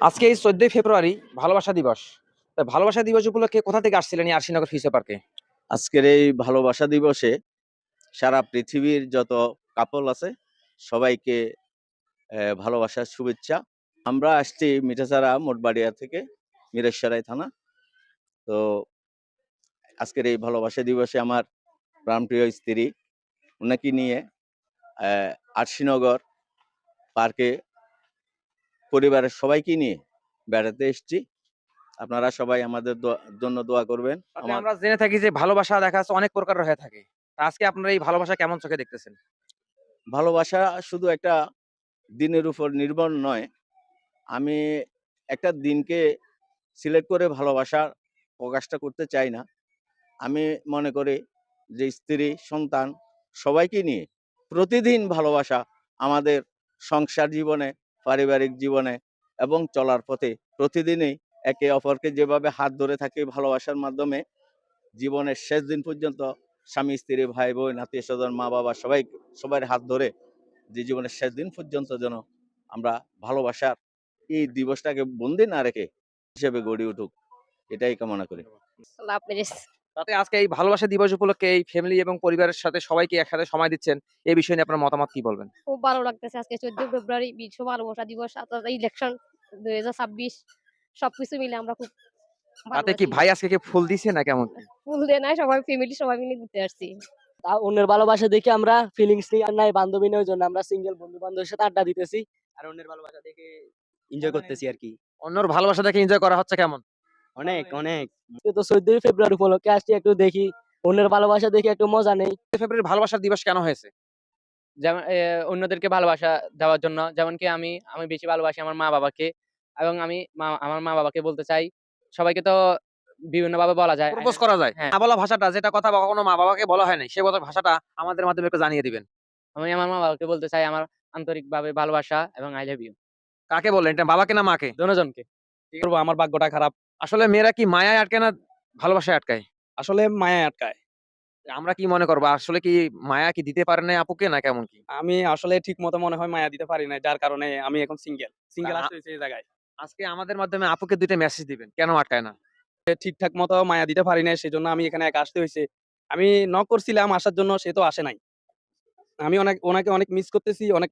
আজকে এই 14 ফেব্রুয়ারি ভালোবাসা দিবস। তা ভালোবাসা দিবস উপলক্ষে কোথা থেকে আসছিলেন এই আরশিনগর ফিউচার পার্কে? আজকের এই ভালোবাসা দিবসে সারা পৃথিবীর যত কাপল আছে সবাইকে ভালোবাসার শুভেচ্ছা। আমরা আসছি মিঠাছড়া মোটবাড়িয়া থেকে, মিরসরাই থানা। তো আজকের এই ভালোবাসা দিবসে আমার প্রাণপ্রিয় স্ত্রী উনাকে নিয়ে আরশিনগর পার্কে পরিবারের সবাইকে নিয়ে বেড়াতে এসেছি। আপনারা সবাই আমাদের জন্য দোয়া করবেন। তাতে আমরা জেনে থাকি যে ভালোবাসা দেখা যাচ্ছে অনেক প্রকারের হয়ে থাকে। তা আজকে আপনারা এই ভালোবাসা কেমন চোখে দেখতেছেন? ভালোবাসা শুধু একটা দিনের উপর নির্ভর নয়। আমি একটা দিনকে সিলেক্ট করে ভালোবাসার প্রকাশটা করতে চাই না। আমি মনে করি যে স্ত্রী, সন্তান সবাইকে নিয়ে প্রতিদিন ভালোবাসা আমাদের সংসার জীবনে, পারিবারিক জীবনে এবং চলার পথে প্রতিদিনই একে অপরকে যেভাবে হাত ধরে থাকি ভালোবাসার মাধ্যমে জীবনের শেষ দিন পর্যন্ত স্বামী, স্ত্রী, ভাই, বোন, আত্মীয়-স্বজন, মা-বাবা সবার হাত ধরে যে জীবনের শেষ দিন পর্যন্ত যেন আমরা ভালোবাসার এই দিবসটাকে বন্দি না রেখে হিসেবে গড়ে উঠুক, এটাই কামনা করি। আল্লাহ হাফেজ। তাতে আজকে এই ভালোবাসা দিবস উপলক্ষে এই ফ্যামিলি এবং পরিবারের সাথে সবাইকে একসাথে সময় দিচ্ছেন। এই বিষয় নিয়ে আপনার মতামত কি বলবেন? খুব ভালো লাগতেছে আজকে 14 ফেব্রুয়ারি বিশ্ব ভালোবাসা দিবস, ইলেকশন 2026 সবকিছু মিলে আমরা খুব তাতে ভালোবাসি। কি ভাই আজকে কি ফুল দিছে না কেমন কি? ফুল দেয় নাই, সবাই ফ্যামিলি সবাই মিলে ঘুরতে আসছি। অন্যের ভালোবাসা দেখে আমরা ফিলিংস নিয়ে আর নাই, বান্ধবী নেই, ওই জন্য আমরা সিঙ্গেল বন্ধু বান্ধবের সাথে আড্ডা দিতেছি আর অন্যের ভালোবাসা দেখে এনজয় করতেছি আর কি। অন্যর ভালোবাসা দেখে এনজয় করা হচ্ছে কেমন? অনেক অনেক তো 14 ফেব্রুয়ারি উপলক্ষে আসছি, একটু দেখি অন্যের ভালোবাসা দেখে একটু মজা নেই। 14 ফেব্রুয়ারি ভালোবাসার দিবস কেন হয়েছে? যেমন অন্যদেরকে ভালোবাসা দেওয়ার জন্য, যেমন কি আমি আমি বেশি ভালোবাসি আমার মা বাবাকে, এবং আমি আমার মা বাবাকে বলতে চাই। সবাইকে তো বিভিন্ন ভাবে বলা যায়। প্রপোজ করা যায়। হ্যাঁ, না বলা ভাষাটা যেটা কথা কখনো মা-বাবাকে বলা হয় নাই, সে কথা ভাষাটা আমাদের মাধ্যমে একটু জানিয়ে দিবেন। আমি আমার মা বাবাকে বলতে চাই আমার আন্তরিকভাবে ভালোবাসা এবং আই লাভ ইউ কাকে বললেন? এটা বাবাকে না মাকে? দোনোজনকে। কি করবো, আমার ভাগ্যটা খারাপ। আসলে মেয়েরা কি মায়ায় আটকায় না ভালোবাসায় আটকায়? আসলে মায়ায় আটকায়। আমরা কি মনে করব? আসলে কি মায়া কি দিতে পারে নাই আপুকে না কেমন কি? আমি আসলে ঠিক মতো মনে হয় মায়া দিতে পারি নাই। যার কারণে আমি এখন সিঙ্গেল আ আসতে হইছে এই জায়গায়। আজকে আমাদের মাধ্যমে আপুকে ২ টা মেসেজ দিবেন। কেন আটকায় না? ঠিকঠাক মতো মায়া দিতে পারি নাই, সেজন্য আমি এখানে একা আসতে হইছে। আমি নক করছিলাম আসার জন্য, সে তো আসে নাই। আমি ওনাকে অনেক মিস করতেছি, অনেক